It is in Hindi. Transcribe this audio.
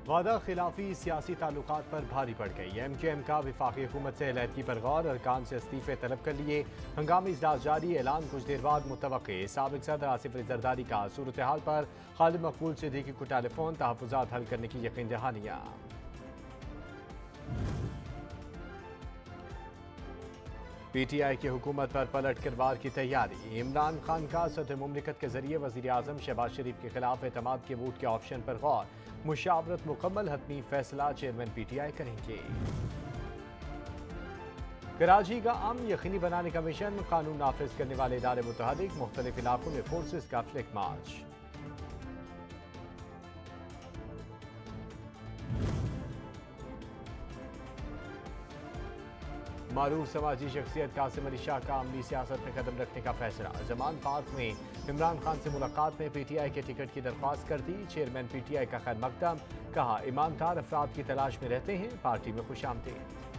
वादा खिलाफी सियासी ताल्लुकात पर भारी पड़ गई। MKM का वफाकी हुकूमत से अलहदगी पर गौर, अरकान से इस्तीफे तलब कर लिए। हंगामी इजलास जारी, ऐलान कुछ देर बाद मुतवक्के। साबिक सदर आसिफ अली जरदारी का सूरत हाल पर खालिद मकबूल सिद्दीकी को टेलीफोन, तहफ़्फ़ुज़ात हल करने की यकीन दहानियाँ। PTI की हुकूमत पर पलट कर वार की तैयारी। इमरान खान का सदर मुमलिकत के जरिए वज़ीर आज़म शहबाज शरीफ के खिलाफ एतमाद के वोट के ऑप्शन पर गौर। मुशावरत मुकम्मल, हतमी फैसला चेयरमैन PTI करेंगे। कराची का अमन यकीनी बनाने का मिशन, कानून नाफिज करने वाले इदारे मुतहर्रिक। मुख्तलिफ इलाकों में फोर्सेस का फ्लैग मार्च। मारूफ समाजी शख्सियत कासिम अली शाह का अमली सियासत में कदम रखने का फैसला। जमान पार्क में इमरान खान से मुलाकात में PTI के टिकट की दरख्वास्त कर दी। चेयरमैन PTI का खैर मकदम, कहा ईमानदार अफराद की तलाश में रहते हैं, पार्टी में खुशामदीद।